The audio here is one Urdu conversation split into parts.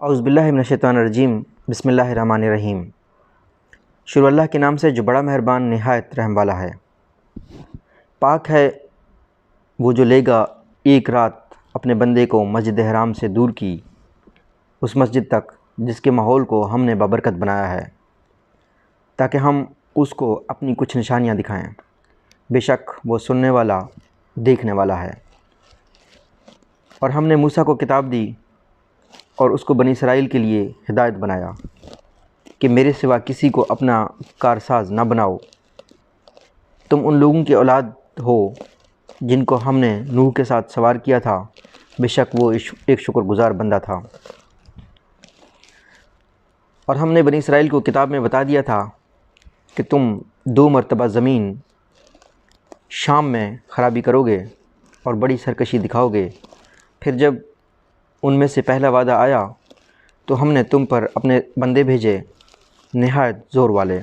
اعوذ باللہ من الشیطان الرجیم بسم اللہ الرحمن الرحیم۔ شروع اللہ کے نام سے جو بڑا مہربان نہایت رحم والا ہے۔ پاک ہے وہ جو لے گا ایک رات اپنے بندے کو مسجد حرام سے دور کی اس مسجد تک جس کے ماحول کو ہم نے بابرکت بنایا ہے تاکہ ہم اس کو اپنی کچھ نشانیاں دکھائیں۔ بے شک وہ سننے والا دیکھنے والا ہے۔ اور ہم نے موسیٰ کو کتاب دی اور اس کو بنی اسرائیل کے لیے ہدایت بنایا کہ میرے سوا کسی کو اپنا کارساز نہ بناؤ۔ تم ان لوگوں کی اولاد ہو جن کو ہم نے نوح کے ساتھ سوار کیا تھا، بے شک وہ ایک شکر گزار بندہ تھا۔ اور ہم نے بنی اسرائیل کو کتاب میں بتا دیا تھا کہ تم 2 مرتبہ زمین شام میں خرابی کرو گے اور بڑی سرکشی دکھاؤ گے۔ پھر جب ان میں سے پہلا وعدہ آیا تو ہم نے تم پر اپنے بندے بھیجے نہایت زور والے۔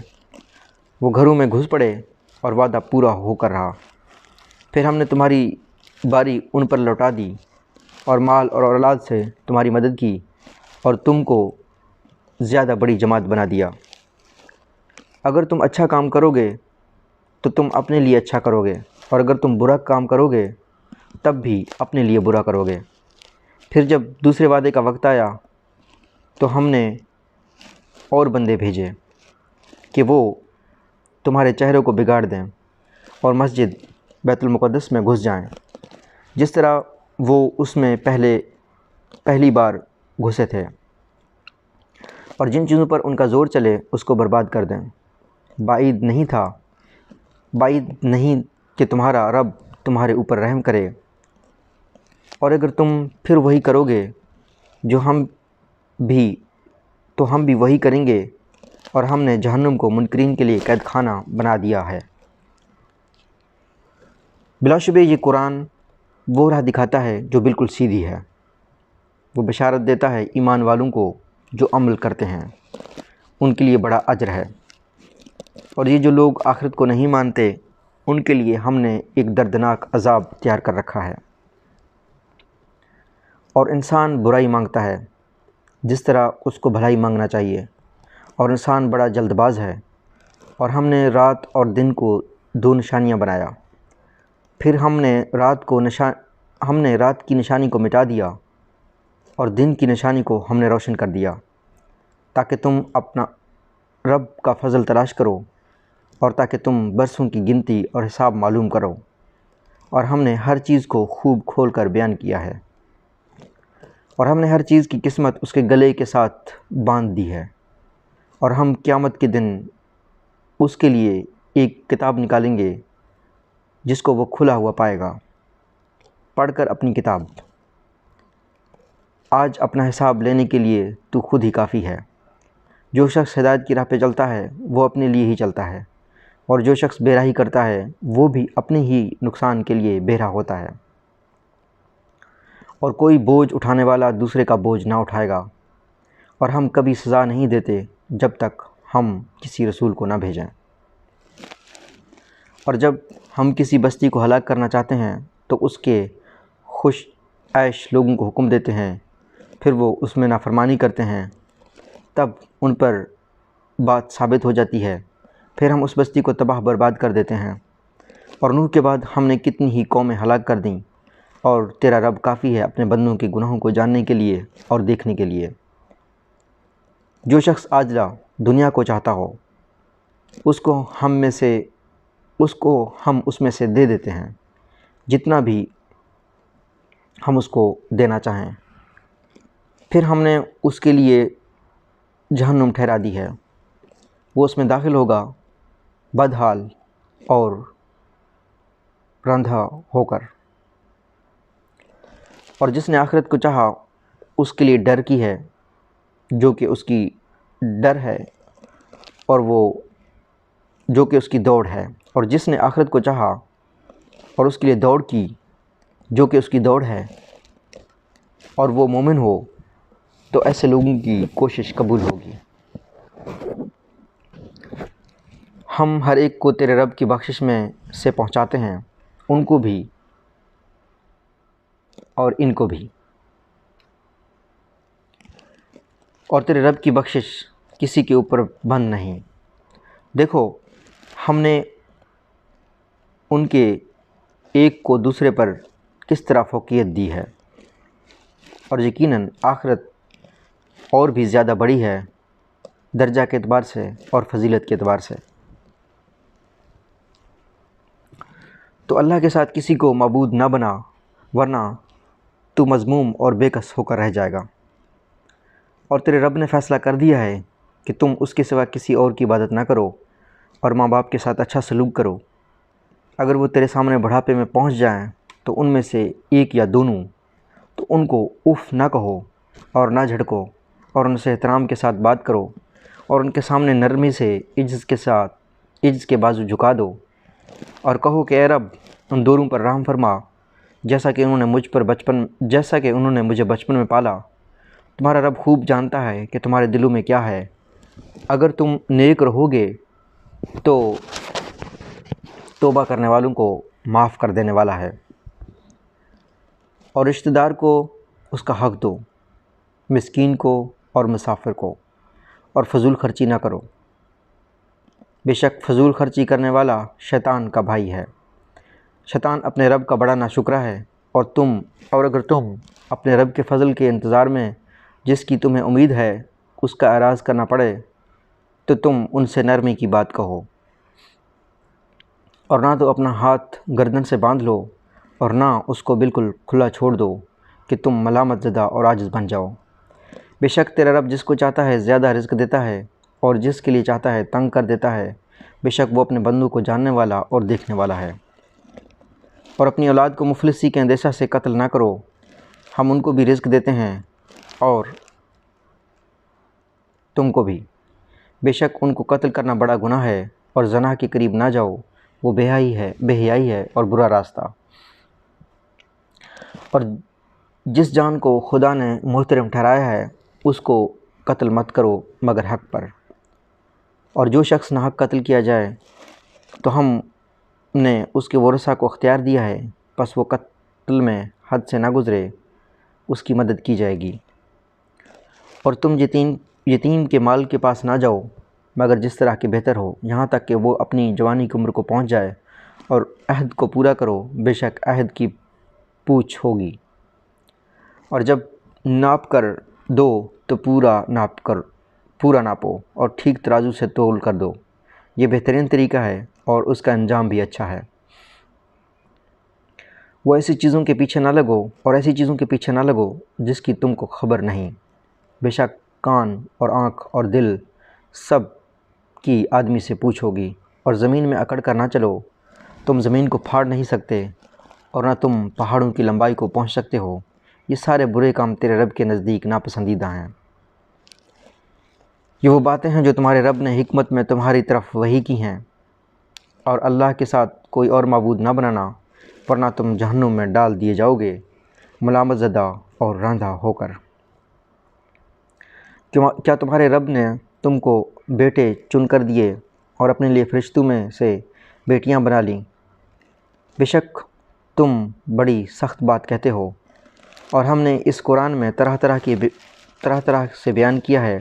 وہ گھروں میں گھس پڑے اور وعدہ پورا ہو کر رہا۔ پھر ہم نے تمہاری باری ان پر لوٹا دی اور مال اور اولاد سے تمہاری مدد کی اور تم کو زیادہ بڑی جماعت بنا دیا۔ اگر تم اچھا کام کرو گے تو تم اپنے لیے اچھا کرو گے، اور اگر تم برا کام کرو گے تب بھی اپنے لیے برا کرو گے۔ پھر جب دوسرے وعدے کا وقت آیا تو ہم نے اور بندے بھیجے کہ وہ تمہارے چہروں کو بگاڑ دیں اور مسجد بیت المقدس میں گھس جائیں جس طرح وہ اس میں پہلی بار گھسے تھے، اور جن چیزوں پر ان کا زور چلے اس کو برباد کر دیں۔ بعید نہیں کہ تمہارا رب تمہارے اوپر رحم کرے، اور اگر تم پھر وہی کرو گے جو ہم بھی وہی کریں گے، اور ہم نے جہنم کو منکرین کے لیے قید خانہ بنا دیا ہے۔ بلا شبہ یہ قرآن وہ راہ دکھاتا ہے جو بالکل سیدھی ہے۔ وہ بشارت دیتا ہے ایمان والوں کو جو عمل کرتے ہیں، ان کے لیے بڑا اجر ہے۔ اور یہ جو لوگ آخرت کو نہیں مانتے ان کے لیے ہم نے ایک دردناک عذاب تیار کر رکھا ہے۔ اور انسان برائی مانگتا ہے جس طرح اس کو بھلائی مانگنا چاہیے، اور انسان بڑا جلد باز ہے۔ اور ہم نے رات اور دن کو 2 نشانیاں بنایا، پھر ہم نے رات کی نشانی کو مٹا دیا اور دن کی نشانی کو ہم نے روشن کر دیا تاکہ تم اپنا رب کا فضل تلاش کرو، اور تاکہ تم برسوں کی گنتی اور حساب معلوم کرو۔ اور ہم نے ہر چیز کو خوب کھول کر بیان کیا ہے، اور ہم نے ہر چیز کی قسمت اس کے گلے کے ساتھ باندھ دی ہے۔ اور ہم قیامت کے دن اس کے لیے ایک کتاب نکالیں گے جس کو وہ کھلا ہوا پائے گا۔ پڑھ کر اپنی کتاب، آج اپنا حساب لینے کے لیے تو خود ہی کافی ہے۔ جو شخص ہدایت کی راہ پہ چلتا ہے وہ اپنے لیے ہی چلتا ہے، اور جو شخص بے راہی کرتا ہے وہ بھی اپنے ہی نقصان کے لیے بے راہ ہوتا ہے۔ اور کوئی بوجھ اٹھانے والا دوسرے کا بوجھ نہ اٹھائے گا، اور ہم کبھی سزا نہیں دیتے جب تک ہم کسی رسول کو نہ بھیجیں۔ اور جب ہم کسی بستی کو ہلاک کرنا چاہتے ہیں تو اس کے خوش عیش لوگوں کو حکم دیتے ہیں، پھر وہ اس میں نافرمانی کرتے ہیں، تب ان پر بات ثابت ہو جاتی ہے، پھر ہم اس بستی کو تباہ برباد کر دیتے ہیں۔ اور نوح کے بعد ہم نے کتنی ہی قومیں ہلاک کر دیں، اور تیرا رب کافی ہے اپنے بندوں کے گناہوں کو جاننے کے لیے اور دیکھنے کے لیے۔ جو شخص عاجلہ دنیا کو چاہتا ہو اس کو ہم اس میں سے دے دیتے ہیں جتنا بھی ہم اس کو دینا چاہیں۔ پھر ہم نے اس کے لیے جہنم ٹھہرا دی ہے، وہ اس میں داخل ہوگا بدحال اور رندھا ہو کر۔ اور جس نے آخرت کو چاہا اس کے لیے ڈر کی ہے جو کہ اس کی ڈر ہے، اور وہ جو کہ اس کی دوڑ ہے۔ اور جس نے آخرت کو چاہا اور اس کے لیے دوڑ کی جو کہ اس کی دوڑ ہے، اور وہ مومن ہو تو ایسے لوگوں کی کوشش قبول ہوگی۔ ہم ہر ایک کو تیرے رب کی بخشش میں سے پہنچاتے ہیں، ان کو بھی اور ان کو بھی۔ اور تیرے رب کی بخشش کسی کے اوپر بند نہیں۔ دیکھو ہم نے ان کے ایک کو دوسرے پر کس طرح فوقیت دی ہے، اور یقیناً آخرت اور بھی زیادہ بڑی ہے درجہ کے اعتبار سے اور فضیلت کے اعتبار سے۔ تو اللہ کے ساتھ کسی کو معبود نہ بنا، ورنہ تو مذموم اور بے کس ہو کر رہ جائے گا۔ اور تیرے رب نے فیصلہ کر دیا ہے کہ تم اس کے سوا کسی اور کی عبادت نہ کرو، اور ماں باپ کے ساتھ اچھا سلوک کرو۔ اگر وہ تیرے سامنے بڑھاپے میں پہنچ جائیں تو ان میں سے ایک یا دونوں، تو ان کو اف نہ کہو اور نہ جھڑکو، اور ان سے احترام کے ساتھ بات کرو، اور ان کے سامنے نرمی سے عجز کے بازو جھکا دو، اور کہو کہ اے رب ان دونوں پر رحم فرما، جیسا کہ انہوں نے مجھے بچپن میں پالا۔ تمہارا رب خوب جانتا ہے کہ تمہارے دلوں میں کیا ہے۔ اگر تم نیک رہو گے تو توبہ کرنے والوں کو معاف کر دینے والا ہے۔ اور رشتہ دار کو اس کا حق دو، مسکین کو اور مسافر کو، اور فضول خرچی نہ کرو۔ بے شک فضول خرچی کرنے والا شیطان کا بھائی ہے۔ شیطان اپنے رب کا بڑا ناشکرا ہے، اور اگر تم اپنے رب کے فضل کے انتظار میں جس کی تمہیں امید ہے اس کا اعراض کرنا پڑے تو تم ان سے نرمی کی بات کہو، اور نہ تو اپنا ہاتھ گردن سے باندھ لو اور نہ اس کو بالکل کھلا چھوڑ دو کہ تم ملامت زدہ اور عاجز بن جاؤ۔ بے شک تیرا رب جس کو چاہتا ہے زیادہ رزق دیتا ہے، اور جس کے لیے چاہتا ہے تنگ کر دیتا ہے۔ بے شک وہ اپنے بندوں کو جاننے والا اور دیکھنے والا ہے۔ اور اپنی اولاد کو مفلسی کے اندیشہ سے قتل نہ کرو، ہم ان کو بھی رزق دیتے ہیں اور تم کو بھی۔ بے شک ان کو قتل کرنا بڑا گناہ ہے، اور زنا کے قریب نہ جاؤ، وہ بے حیائی ہے اور برا راستہ۔ اور جس جان کو خدا نے محترم ٹھہرایا ہے اس کو قتل مت کرو مگر حق پر۔ اور جو شخص ناحق قتل کیا جائے تو ہم نے اس کے ورثاء کو اختیار دیا ہے، پس وہ قتل میں حد سے نہ گزرے، اس کی مدد کی جائے گی۔ اور تم یتیم کے مال کے پاس نہ جاؤ مگر جس طرح کے بہتر ہو، یہاں تک کہ وہ اپنی جوانی کی عمر کو پہنچ جائے، اور عہد کو پورا کرو، بے شک عہد کی پوچھ ہوگی۔ اور جب ناپ کر دو تو پورا ناپو اور ٹھیک ترازو سے تول کر دو، یہ بہترین طریقہ ہے اور اس کا انجام بھی اچھا ہے۔ وہ ایسی چیزوں کے پیچھے نہ لگو جس کی تم کو خبر نہیں۔ بے شک کان اور آنکھ اور دل سب کی آدمی سے پوچھ ہوگی۔ اور زمین میں اکڑ کر نہ چلو، تم زمین کو پھاڑ نہیں سکتے اور نہ تم پہاڑوں کی لمبائی کو پہنچ سکتے ہو۔ یہ سارے برے کام تیرے رب کے نزدیک ناپسندیدہ ہیں۔ یہ وہ باتیں ہیں جو تمہارے رب نے حکمت میں تمہاری طرف وحی کی ہیں، اور اللہ کے ساتھ کوئی اور معبود نہ بنانا، ورنہ تم جہنم میں ڈال دیے جاؤ گے ملامت زدہ اور رانجھا ہو کر۔ کیا تمہارے رب نے تم کو بیٹے چن کر دیے اور اپنے لیے فرشتوں میں سے بیٹیاں بنا لیں؟ بے شک تم بڑی سخت بات کہتے ہو، اور ہم نے اس قرآن میں طرح طرح سے بیان کیا ہے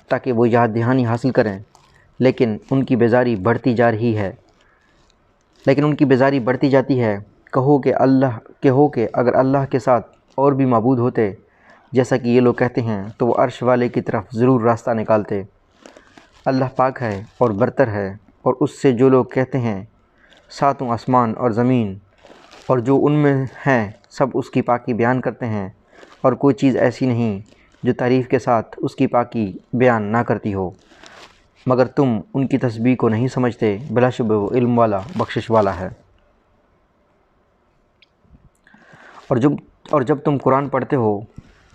تاکہ وہ یاد دہانی حاصل کریں، لیکن ان کی بیزاری بڑھتی جاتی ہے۔ کہو کہ اگر اللہ کے ساتھ اور بھی معبود ہوتے جیسا کہ یہ لوگ کہتے ہیں تو وہ عرش والے کی طرف ضرور راستہ نکالتے۔ اللہ پاک ہے اور برتر ہے، اور اس سے جو لوگ کہتے ہیں ساتوں آسمان اور زمین اور جو ان میں ہیں سب اس کی پاکی بیان کرتے ہیں، اور کوئی چیز ایسی نہیں جو تعریف کے ساتھ اس کی پاکی بیان نہ کرتی ہو، مگر تم ان کی تسبیح کو نہیں سمجھتے۔ بلا شبہ وہ علم والا بخشش والا ہے۔ اور جب تم قرآن پڑھتے ہو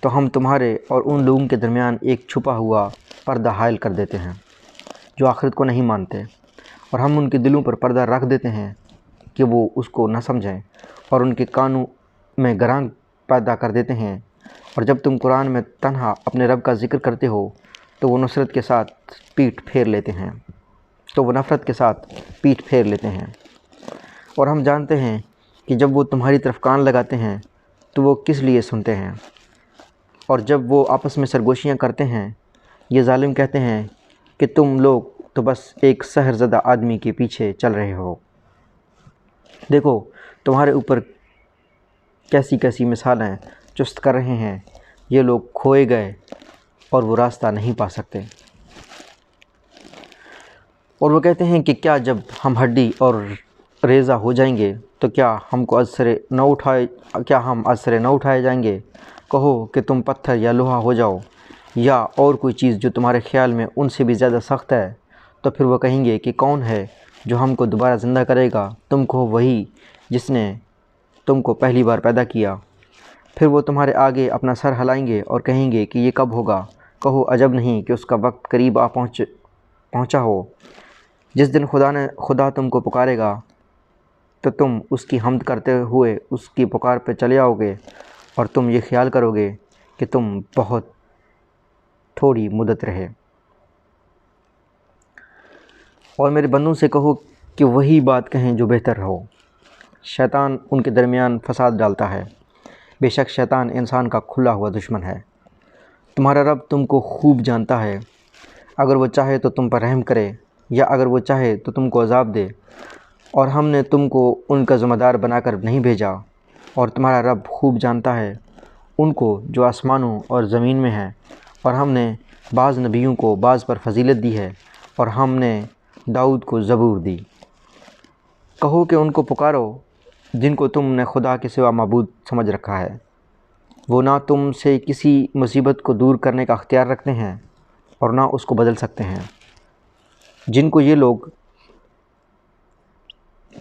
تو ہم تمہارے اور ان لوگوں کے درمیان ایک چھپا ہوا پردہ حائل کر دیتے ہیں جو آخرت کو نہیں مانتے، اور ہم ان کے دلوں پر پردہ رکھ دیتے ہیں کہ وہ اس کو نہ سمجھیں، اور ان کے کانوں میں گرانگ پیدا کر دیتے ہیں۔ اور جب تم قرآن میں تنہا اپنے رب کا ذکر کرتے ہو تو وہ نفرت کے ساتھ پیٹھ پھیر لیتے ہیں۔ اور ہم جانتے ہیں کہ جب وہ تمہاری طرف کان لگاتے ہیں تو وہ کس لیے سنتے ہیں، اور جب وہ آپس میں سرگوشیاں کرتے ہیں یہ ظالم کہتے ہیں کہ تم لوگ تو بس ایک سحر زدہ آدمی کے پیچھے چل رہے ہو۔ دیکھو تمہارے اوپر کیسی کیسی مثالیں چست کر رہے ہیں۔ یہ لوگ کھوئے گئے اور وہ راستہ نہیں پا سکتے۔ اور وہ کہتے ہیں کہ کیا جب ہم ہڈی اور ریزہ ہو جائیں گے تو کیا ہم از سرے نہ اٹھائے جائیں گے؟ کہو کہ تم پتھر یا لوہا ہو جاؤ یا اور کوئی چیز جو تمہارے خیال میں ان سے بھی زیادہ سخت ہے، تو پھر وہ کہیں گے کہ کون ہے جو ہم کو دوبارہ زندہ کرے گا؟ تم کہو وہی جس نے تم کو پہلی بار پیدا کیا۔ پھر وہ تمہارے آگے اپنا سر ہلائیں گے اور کہیں گے کہ یہ کب ہوگا؟ کہو عجب نہیں کہ اس کا وقت قریب پہنچا ہو۔ جس دن خدا تم کو پکارے گا تو تم اس کی حمد کرتے ہوئے اس کی پکار پہ چلے آؤ گے، اور تم یہ خیال کرو گے کہ تم بہت تھوڑی مدت رہے۔ اور میرے بندوں سے کہو کہ وہی بات کہیں جو بہتر ہو۔ شیطان ان کے درمیان فساد ڈالتا ہے۔ بے شک شیطان انسان کا کھلا ہوا دشمن ہے۔ تمہارا رب تم کو خوب جانتا ہے۔ اگر وہ چاہے تو تم پر رحم کرے، یا اگر وہ چاہے تو تم کو عذاب دے۔ اور ہم نے تم کو ان کا ذمہ دار بنا کر نہیں بھیجا، اور تمہارا رب خوب جانتا ہے ان کو جو آسمانوں اور زمین میں ہیں۔ اور ہم نے بعض نبیوں کو بعض پر فضیلت دی ہے، اور ہم نے داؤد کو زبور دی۔ کہو کہ ان کو پکارو جن کو تم نے خدا کے سوا معبود سمجھ رکھا ہے۔ وہ نہ تم سے کسی مصیبت کو دور کرنے کا اختیار رکھتے ہیں اور نہ اس کو بدل سکتے ہیں۔ جن کو یہ لوگ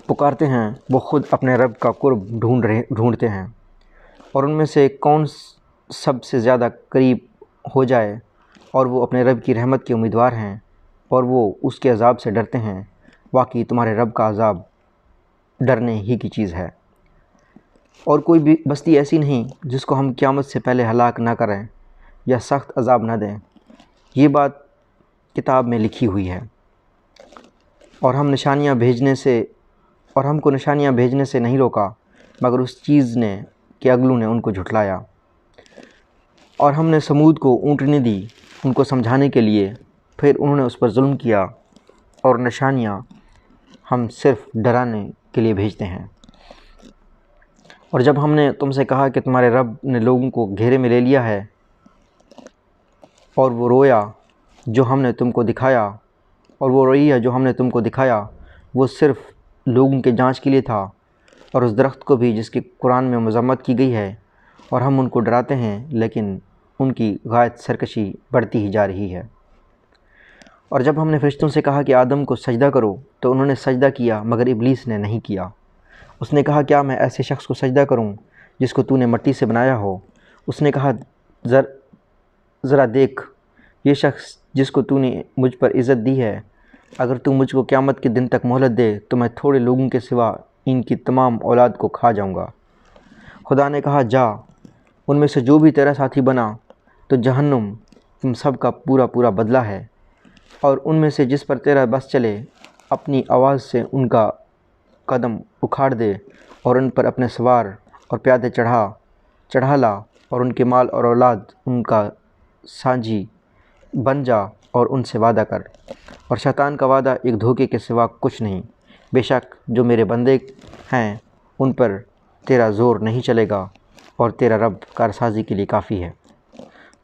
پکارتے ہیں وہ خود اپنے رب کا قرب ڈھونڈتے ہیں، اور ان میں سے کون سب سے زیادہ قریب ہو جائے، اور وہ اپنے رب کی رحمت کے امیدوار ہیں، اور وہ اس کے عذاب سے ڈرتے ہیں۔ واقعی تمہارے رب کا عذاب ڈرنے ہی کی چیز ہے۔ اور کوئی بھی بستی ایسی نہیں جس کو ہم قیامت سے پہلے ہلاک نہ کریں یا سخت عذاب نہ دیں۔ یہ بات کتاب میں لکھی ہوئی ہے۔ اور ہم کو نشانیاں بھیجنے سے نہیں روکا، مگر اس چیز نے کہ اگلوں نے ان کو جھٹلایا۔ اور ہم نے سمود کو اونٹنی دی ان کو سمجھانے کے لیے، پھر انہوں نے اس پر ظلم کیا۔ اور نشانیاں ہم صرف ڈرانے کے لیے بھیجتے ہیں۔ اور جب ہم نے تم سے کہا کہ تمہارے رب نے لوگوں کو گھیرے میں لے لیا ہے، اور وہ رویا جو ہم نے تم کو دکھایا وہ صرف لوگوں کے جانچ کے لیے تھا، اور اس درخت کو بھی جس کی قرآن میں مذمت کی گئی ہے، اور ہم ان کو ڈراتے ہیں لیکن ان کی غایت سرکشی بڑھتی ہی جا رہی ہے۔ اور جب ہم نے فرشتوں سے کہا کہ آدم کو سجدہ کرو تو انہوں نے سجدہ کیا، مگر ابلیس نے نہیں کیا۔ اس نے کہا کیا میں ایسے شخص کو سجدہ کروں جس کو تو نے مٹی سے بنایا ہو؟ اس نے کہا ذرا دیکھ، یہ شخص جس کو تو نے مجھ پر عزت دی ہے، اگر تو مجھ کو قیامت کے دن تک مہلت دے تو میں تھوڑے لوگوں کے سوا ان کی تمام اولاد کو کھا جاؤں گا۔ خدا نے کہا جا، ان میں سے جو بھی تیرا ساتھی بنا تو جہنم تم سب کا پورا بدلہ ہے، اور ان میں سے جس پر تیرا بس چلے اپنی آواز سے ان کا قدم اکھاڑ دے، اور ان پر اپنے سوار اور پیادے چڑھا لا، اور ان کے مال اور اولاد ان کا سانجھی بن جا اور ان سے وعدہ کر۔ اور شیطان کا وعدہ ایک دھوکے کے سوا کچھ نہیں۔ بے شک جو میرے بندے ہیں ان پر تیرا زور نہیں چلے گا، اور تیرا رب کارسازی کے لیے کافی ہے۔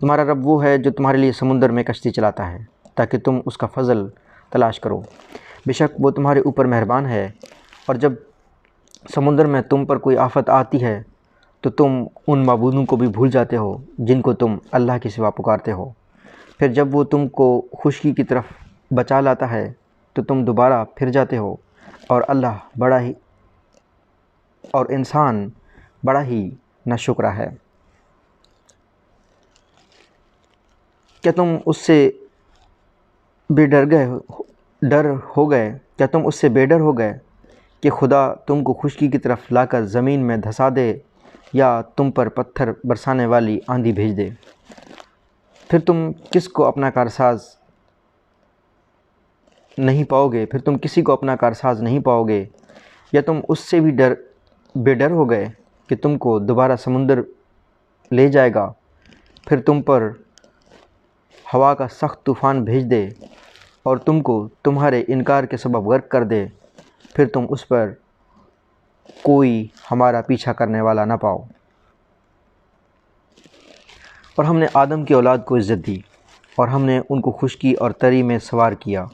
تمہارا رب وہ ہے جو تمہارے لیے سمندر میں کشتی چلاتا ہے تاکہ تم اس کا فضل تلاش کرو۔ بے شک وہ تمہارے اوپر مہربان ہے۔ اور جب سمندر میں تم پر کوئی آفت آتی ہے تو تم ان معبودوں کو بھی بھول جاتے ہو جن کو تم اللہ کے سوا پکارتے ہو۔ پھر جب وہ تم کو خشکی کی طرف بچا لاتا ہے تو تم دوبارہ پھر جاتے ہو، اور انسان بڑا ہی ناشکرا ہے۔ کیا تم اس سے بے ڈر ہو گئے کہ خدا تم کو خشکی کی طرف لا کر زمین میں دھسا دے، یا تم پر پتھر برسانے والی آندھی بھیج دے؟ پھر تم کسی کو اپنا کارساز نہیں پاؤ گے، یا تم اس سے بھی بے ڈر ہو گئے کہ تم کو دوبارہ سمندر لے جائے گا، پھر تم پر ہوا کا سخت طوفان بھیج دے اور تم کو تمہارے انکار کے سبب غرق کر دے، پھر تم اس پر کوئی ہمارا پیچھا کرنے والا نہ پاؤ۔ اور ہم نے آدم کی اولاد کو عزت دی، اور ہم نے ان کو خشکی اور تری میں سوار کیا،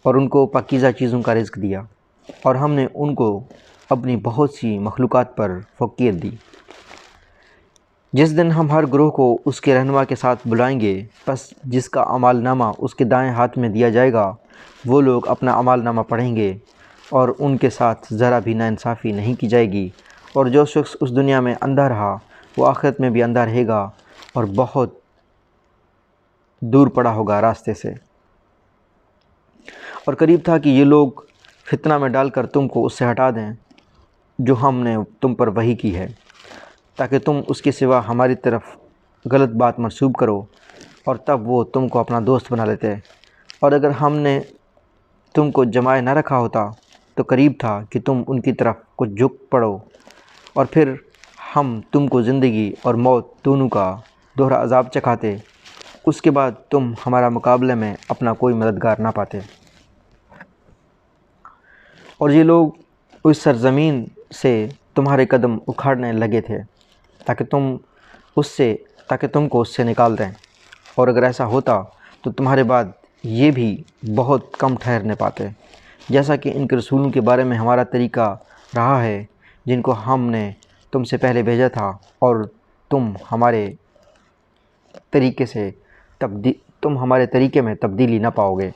اور ان کو پاکیزہ چیزوں کا رزق دیا، اور ہم نے ان کو اپنی بہت سی مخلوقات پر فوقیت دی۔ جس دن ہم ہر گروہ کو اس کے رہنما کے ساتھ بلائیں گے، پس جس کا اعمال نامہ اس کے دائیں ہاتھ میں دیا جائے گا، وہ لوگ اپنا اعمال نامہ پڑھیں گے، اور ان کے ساتھ ذرا بھی ناانصافی نہیں کی جائے گی۔ اور جو شخص اس دنیا میں اندھا رہا، وہ آخرت میں بھی اندھا رہے گا اور بہت دور پڑا ہوگا راستے سے۔ اور قریب تھا کہ یہ لوگ فتنہ میں ڈال کر تم کو اس سے ہٹا دیں جو ہم نے تم پر وحی کی ہے، تاکہ تم اس کے سوا ہماری طرف غلط بات منسوب کرو، اور تب وہ تم کو اپنا دوست بنا لیتے۔ اور اگر ہم نے تم کو جمائے نہ رکھا ہوتا تو قریب تھا کہ تم ان کی طرف کچھ جھک پڑو، اور پھر ہم تم کو زندگی اور موت دونوں کا دوہرا عذاب چکھاتے، اس کے بعد تم ہمارا مقابلے میں اپنا کوئی مددگار نہ پاتے۔ اور یہ لوگ اس سرزمین سے تمہارے قدم اکھاڑنے لگے تھے تاکہ تم کو اس سے نکال دیں، اور اگر ایسا ہوتا تو تمہارے بعد یہ بھی بہت کم ٹھہرنے پاتے، جیسا کہ ان کے رسولوں کے بارے میں ہمارا طریقہ رہا ہے جن کو ہم نے تم سے پہلے بھیجا تھا، اور تم ہمارے طریقے میں تبدیلی نہ پاؤ گے۔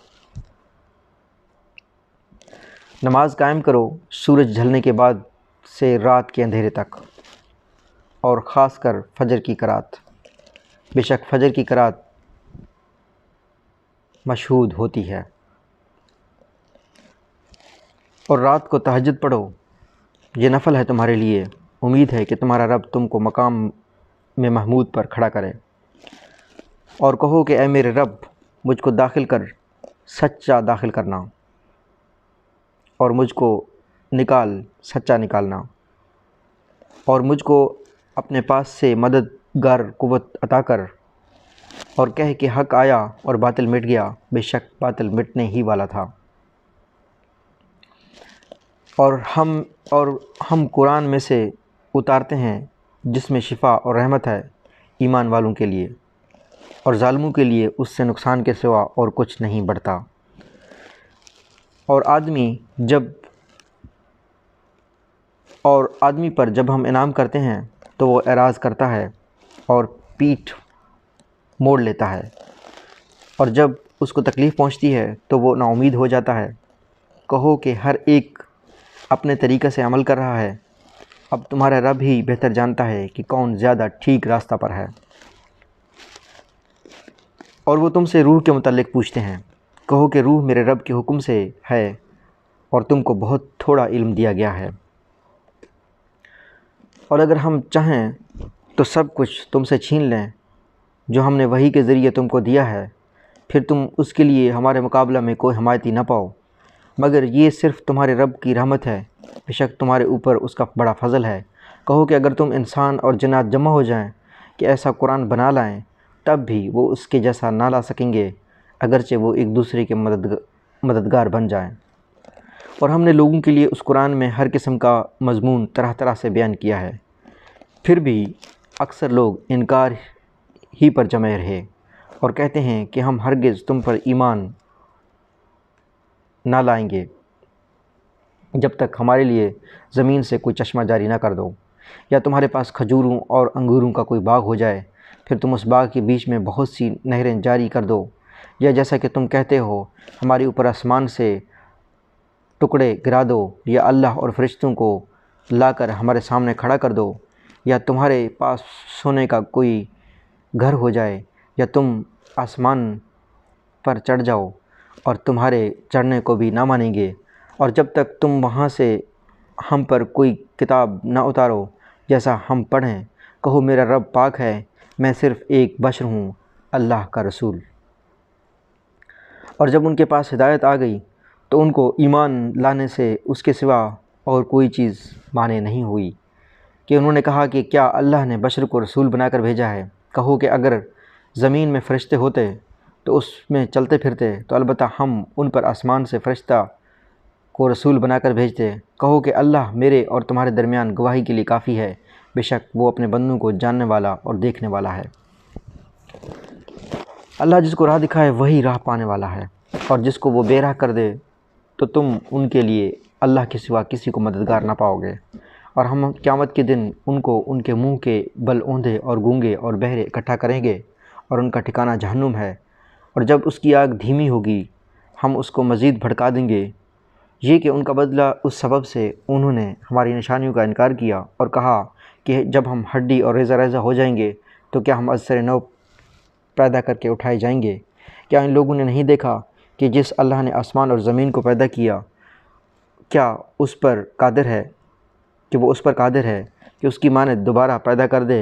نماز قائم کرو سورج ڈھلنے کے بعد سے رات کے اندھیرے تک، اور خاص کر فجر کی قرات، بے شک فجر کی قرات مشہود ہوتی ہے۔ اور رات کو تہجد پڑھو، یہ نفل ہے تمہارے لیے، امید ہے کہ تمہارا رب تم کو مقام میں محمود پر کھڑا کرے۔ اور کہو کہ اے میرے رب، مجھ کو داخل کر، سچا داخل کرنا، اور مجھ کو نکال، سچا نکالنا، اور مجھ کو اپنے پاس سے مددگار قوت عطا کر، اور کہہ کہ حق آیا اور باطل مٹ گیا، بے شک باطل مٹنے ہی والا تھا۔ اور ہم قرآن میں سے اتارتے ہیں جس میں شفا اور رحمت ہے ایمان والوں کے لیے، اور ظالموں کے لیے اس سے نقصان کے سوا اور کچھ نہیں بڑھتا۔ اور آدمی پر جب ہم انعام کرتے ہیں تو وہ اعراض کرتا ہے اور پیٹھ موڑ لیتا ہے، اور جب اس کو تکلیف پہنچتی ہے تو وہ نا امید ہو جاتا ہے۔ کہو کہ ہر ایک اپنے طریقے سے عمل کر رہا ہے، اب تمہارا رب ہی بہتر جانتا ہے کہ کون زیادہ ٹھیک راستہ پر ہے۔ اور وہ تم سے روح کے متعلق پوچھتے ہیں، کہو کہ روح میرے رب کے حکم سے ہے، اور تم کو بہت تھوڑا علم دیا گیا ہے۔ اور اگر ہم چاہیں تو سب کچھ تم سے چھین لیں جو ہم نے وحی کے ذریعے تم کو دیا ہے، پھر تم اس کے لیے ہمارے مقابلہ میں کوئی حمایتی نہ پاؤ، مگر یہ صرف تمہارے رب کی رحمت ہے، بے شک تمہارے اوپر اس کا بڑا فضل ہے۔ کہو کہ اگر تم انسان اور جنات جمع ہو جائیں کہ ایسا قرآن بنا لائیں، تب بھی وہ اس کے جیسا نہ لا سکیں گے، اگرچہ وہ ایک دوسرے کے مددگار بن جائیں۔ اور ہم نے لوگوں کے لیے اس قرآن میں ہر قسم کا مضمون طرح طرح سے بیان کیا ہے، پھر بھی اکثر لوگ انکار ہی پر جمے رہے، اور کہتے ہیں کہ ہم ہرگز تم پر ایمان نہ لائیں گے جب تک ہمارے لیے زمین سے کوئی چشمہ جاری نہ کر دو، یا تمہارے پاس کھجوروں اور انگوروں کا کوئی باغ ہو جائے، پھر تم اس باغ کے بیچ میں بہت سی نہریں جاری کر دو، یا جیسا کہ تم کہتے ہو ہمارے اوپر آسمان سے ٹکڑے گرا دو، یا اللہ اور فرشتوں کو لا کر ہمارے سامنے کھڑا کر دو، یا تمہارے پاس سونے کا کوئی گھر ہو جائے، یا تم آسمان پر چڑھ جاؤ اور تمہارے چڑھنے کو بھی نہ مانیں گے، اور جب تک تم وہاں سے ہم پر کوئی کتاب نہ اتارو جیسا ہم پڑھیں، کہو میرا رب پاک ہے، میں صرف ایک بشر ہوں، اللہ کا رسول۔ اور جب ان کے پاس ہدایت آ گئی تو ان کو ایمان لانے سے اس کے سوا اور کوئی چیز مانے نہیں ہوئی، کہ انہوں نے کہا کہ کیا اللہ نے بشر کو رسول بنا کر بھیجا ہے؟ کہو کہ اگر زمین میں فرشتے ہوتے تو اس میں چلتے پھرتے تو البتہ ہم ان پر آسمان سے فرشتہ کو رسول بنا کر بھیجتے۔ کہو کہ اللہ میرے اور تمہارے درمیان گواہی کے لیے کافی ہے، بے شک وہ اپنے بندوں کو جاننے والا اور دیکھنے والا ہے۔ اللہ جس کو راہ دکھائے وہی راہ پانے والا ہے، اور جس کو وہ بے راہ کر دے تو تم ان کے لیے اللہ کے سوا کسی کو مددگار نہ پاؤ گے۔ اور ہم قیامت کے دن ان کو ان کے منہ کے بل اوندھے اور گونگے اور بہرے اکٹھا کریں گے، اور ان کا ٹھکانہ جہنم ہے، اور جب اس کی آگ دھیمی ہوگی ہم اس کو مزید بھڑکا دیں گے، یہ کہ ان کا بدلہ اس سبب سے انہوں نے ہماری نشانیوں کا انکار کیا اور کہا کہ جب ہم ہڈی اور ریزہ ریزہ ہو جائیں گے تو کیا ہم از سر نو پیدا کر کے اٹھائے جائیں گے؟ کیا ان لوگوں نے نہیں دیکھا کہ جس اللہ نے آسمان اور زمین کو پیدا کیا، کیا اس پر قادر ہے کہ اس کی مانند دوبارہ پیدا کر دے؟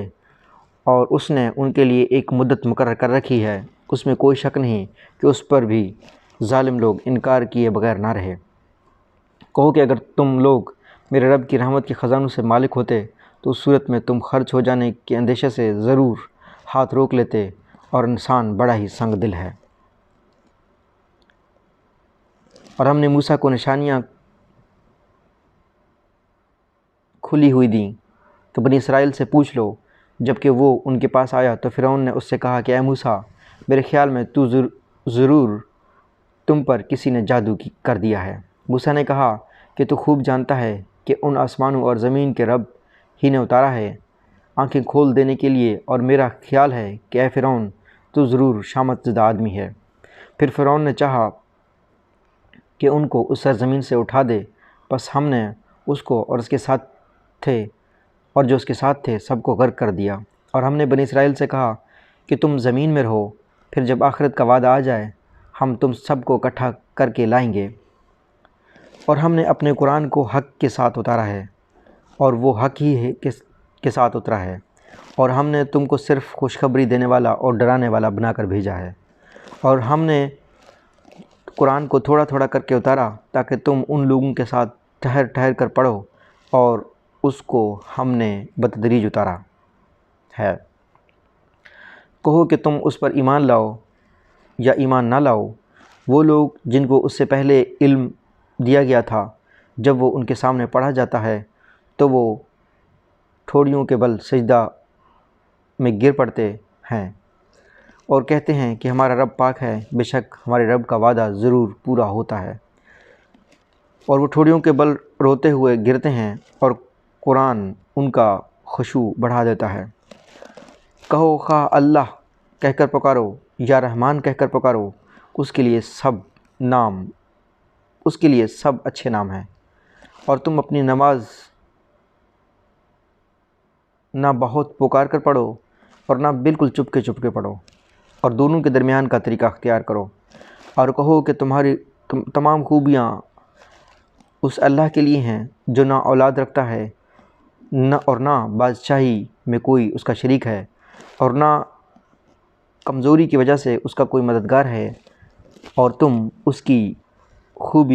اور اس نے ان کے لیے ایک مدت مقرر کر رکھی ہے، اس میں کوئی شک نہیں کہ اس پر بھی ظالم لوگ انکار کیے بغیر نہ رہے۔ کہو کہ اگر تم لوگ میرے رب کی رحمت کے خزانوں سے مالک ہوتے تو اس صورت میں تم خرچ ہو جانے کے اندیشے سے ضرور ہاتھ روک لیتے، اور انسان بڑا ہی سنگ دل ہے۔ اور ہم نے موسیٰ کو نشانیاں کھلی ہوئی دیں تو بنی اسرائیل سے پوچھ لو۔ جب کہ وہ ان کے پاس آیا تو فرعون نے اس سے کہا کہ اے موسیٰ، میرے خیال میں ضرور تم پر کسی نے جادو کر دیا ہے۔ موسیٰ نے کہا کہ تو خوب جانتا ہے کہ ان آسمانوں اور زمین کے رب ہی نے اتارا ہے آنکھیں کھول دینے کے لیے، اور میرا خیال ہے کہ اے فرعون تو ضرور شامت زدہ آدمی ہے۔ پھر فرعون نے چاہا کہ ان کو اس سرزمین سے اٹھا دے، بس ہم نے اس کو اور جو اس کے ساتھ تھے سب کو غرق کر دیا۔ اور ہم نے بنی اسرائیل سے کہا کہ تم زمین میں رہو، پھر جب آخرت کا وعدہ آ جائے ہم تم سب کو اکٹھا کر کے لائیں گے۔ اور ہم نے اپنے قرآن کو حق کے ساتھ اتارا ہے، اور وہ حق ہی ہے کے ساتھ اترا ہے، اور ہم نے تم کو صرف خوشخبری دینے والا اور ڈرانے والا بنا کر بھیجا ہے۔ اور ہم نے قرآن کو تھوڑا تھوڑا کر کے اتارا تاکہ تم ان لوگوں کے ساتھ ٹھہر ٹھہر کر پڑھو، اور اس کو ہم نے بتدریج اتارا ہے۔ کہو کہ تم اس پر ایمان لاؤ یا ایمان نہ لاؤ، وہ لوگ جن کو اس سے پہلے علم دیا گیا تھا جب وہ ان کے سامنے پڑھا جاتا ہے تو وہ ٹھوڑیوں کے بل سجدہ میں گر پڑتے ہیں اور کہتے ہیں کہ ہمارا رب پاک ہے، بے شک ہمارے رب کا وعدہ ضرور پورا ہوتا ہے۔ اور وہ ٹھوڑیوں کے بل روتے ہوئے گرتے ہیں، اور قرآن ان کا خشوع بڑھا دیتا ہے۔ کہو خواہ اللہ کہہ کر پکارو یا رحمان کہہ کر پکارو، اس کے لیے سب اچھے نام ہیں۔ اور تم اپنی نماز نہ بہت پکار کر پڑھو اور نہ بالکل چپ کے پڑھو، اور دونوں کے درمیان کا طریقہ اختیار کرو، اور کہو کہ تمہاری تمام خوبیاں اس اللہ کے لیے ہیں جو نہ اولاد رکھتا ہے اور نہ بادشاہی میں کوئی اس کا شریک ہے، اور نہ کمزوری کی وجہ سے اس کا کوئی مددگار ہے، اور تم اس کی خوب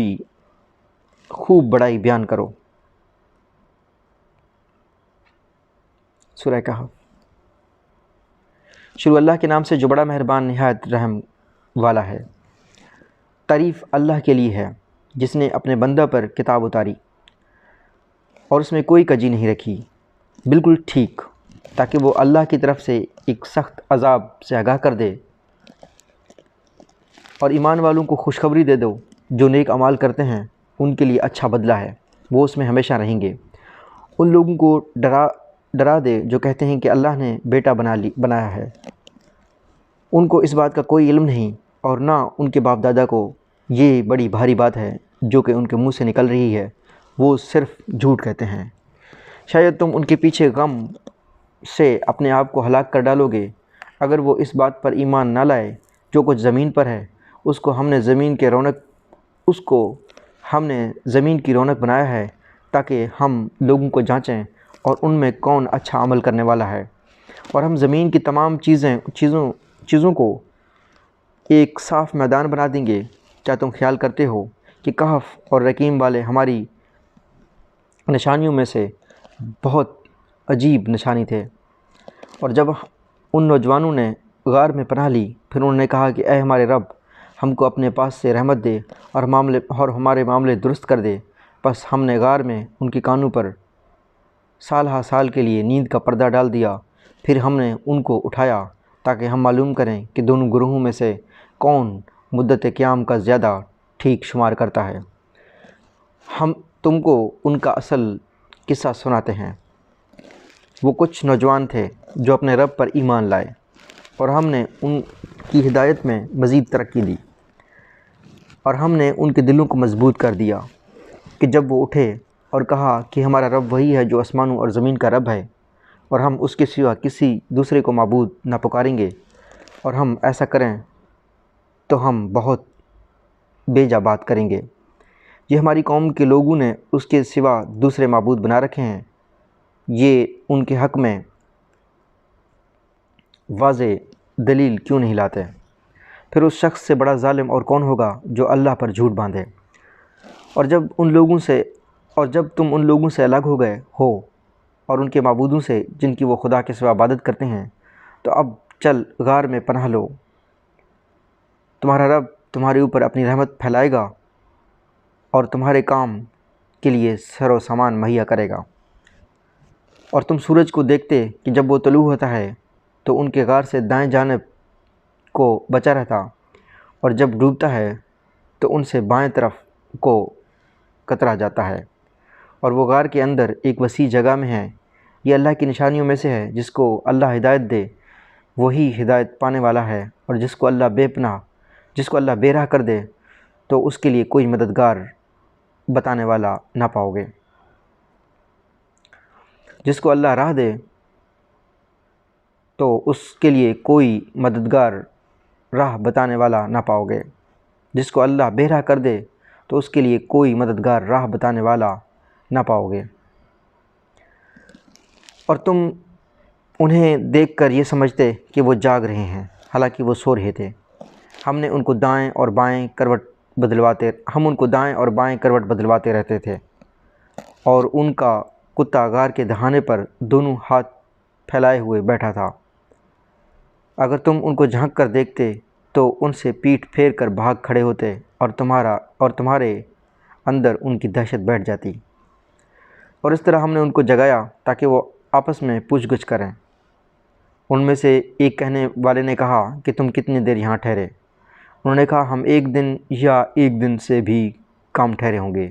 بڑائی بیان کرو۔ سورہ کہف۔ شروع اللہ کے نام سے جو بڑا مہربان نہایت رحم والا ہے۔ تعریف اللہ کے لیے ہے جس نے اپنے بندہ پر کتاب اتاری اور اس میں کوئی کجی نہیں رکھی، بالکل ٹھیک، تاکہ وہ اللہ کی طرف سے ایک سخت عذاب سے آگاہ کر دے، اور ایمان والوں کو خوشخبری دے دو جو نیک اعمال کرتے ہیں ان کے لیے اچھا بدلہ ہے، وہ اس میں ہمیشہ رہیں گے۔ ان لوگوں کو ڈرا دے جو کہتے ہیں کہ اللہ نے بیٹا بنایا ہے، ان کو اس بات کا کوئی علم نہیں، اور نہ ان کے باپ دادا کو۔ یہ بڑی بھاری بات ہے جو کہ ان کے منہ سے نکل رہی ہے، وہ صرف جھوٹ کہتے ہیں۔ شاید تم ان کے پیچھے غم سے اپنے آپ کو ہلاک کر ڈالو گے اگر وہ اس بات پر ایمان نہ لائے جو کچھ زمین پر ہے، اس کو ہم نے زمین کی رونق بنایا ہے تاکہ ہم لوگوں کو جانچیں اور ان میں کون اچھا عمل کرنے والا ہے۔ اور ہم زمین کی تمام چیزوں کو ایک صاف میدان بنا دیں گے۔ کیا تم خیال کرتے ہو کہ کہف اور رقیم والے ہماری نشانیوں میں سے بہت عجیب نشانی تھے؟ اور جب ان نوجوانوں نے غار میں پناہ لی، پھر انہوں نے کہا کہ اے ہمارے رب، ہم کو اپنے پاس سے رحمت دے اور ہمارے معاملے درست کر دے۔ بس ہم نے غار میں ان کے کانوں پر سال ہا سال کے لیے نیند کا پردہ ڈال دیا۔ پھر ہم نے ان کو اٹھایا تاکہ ہم معلوم کریں کہ دونوں گروہوں میں سے کون مدت قیام کا زیادہ ٹھیک شمار کرتا ہے۔ ہم تم کو ان کا اصل قصہ سناتے ہیں۔ وہ کچھ نوجوان تھے جو اپنے رب پر ایمان لائے، اور ہم نے ان کی ہدایت میں مزید ترقی دی، اور ہم نے ان کے دلوں کو مضبوط کر دیا کہ جب وہ اٹھے اور کہا کہ ہمارا رب وہی ہے جو آسمانوں اور زمین کا رب ہے، اور ہم اس کے سوا کسی دوسرے کو معبود نہ پکاریں گے، اور ہم ایسا کریں تو ہم بہت بیجا بات کریں گے۔ یہ ہماری قوم کے لوگوں نے اس کے سوا دوسرے معبود بنا رکھے ہیں، یہ ان کے حق میں واضح دلیل کیوں نہیں لاتے؟ پھر اس شخص سے بڑا ظالم اور کون ہوگا جو اللہ پر جھوٹ باندھے؟ اور جب تم ان لوگوں سے الگ ہو گئے ہو اور ان کے معبودوں سے جن کی وہ خدا کے سوا عبادت کرتے ہیں، تو اب چل غار میں پناہ لو، تمہارا رب تمہارے اوپر اپنی رحمت پھیلائے گا اور تمہارے کام کے لیے سر و سامان مہیا کرے گا۔ اور تم سورج کو دیکھتے کہ جب وہ طلوع ہوتا ہے تو ان کے غار سے دائیں جانب کو بچا رہتا، اور جب ڈوبتا ہے تو ان سے بائیں طرف کو کترا جاتا ہے، اور وہ غار کے اندر ایک وسیع جگہ میں ہے۔ یہ اللہ کی نشانیوں میں سے ہے، جس کو اللہ ہدایت دے وہی ہدایت پانے والا ہے، اور جس کو اللہ بے راہ کر دے تو اس کے لیے کوئی مددگار بتانے والا نہ پاؤ گے۔ جس کو اللہ راہ دے تو اس کے لیے کوئی مددگار راہ بتانے والا نہ پاؤ گے، جس کو اللہ بے راہ کر دے تو اس کے لیے کوئی مددگار راہ بتانے والا نہ پاؤ گے۔ اور تم انہیں دیکھ کر یہ سمجھتے کہ وہ جاگ رہے ہیں، حالانکہ وہ سو رہے تھے۔ ہم ان کو دائیں اور بائیں کروٹ بدلواتے رہتے تھے، اور ان کا کتا غار کے دہانے پر دونوں ہاتھ پھیلائے ہوئے بیٹھا تھا۔ اگر تم ان کو جھانک کر دیکھتے تو ان سے پیٹھ پھیر کر بھاگ کھڑے ہوتے، اور تمہارے اندر ان کی دہشت بیٹھ جاتی۔ اور اس طرح ہم نے ان کو جگایا تاکہ وہ آپس میں پوچھ گچھ کریں۔ ان میں سے ایک کہنے والے نے کہا کہ تم کتنی دیر یہاں ٹھہرے؟ انہوں نے کہا ہم 1 دن یا 1 دن سے بھی کم ٹھہرے ہوں گے۔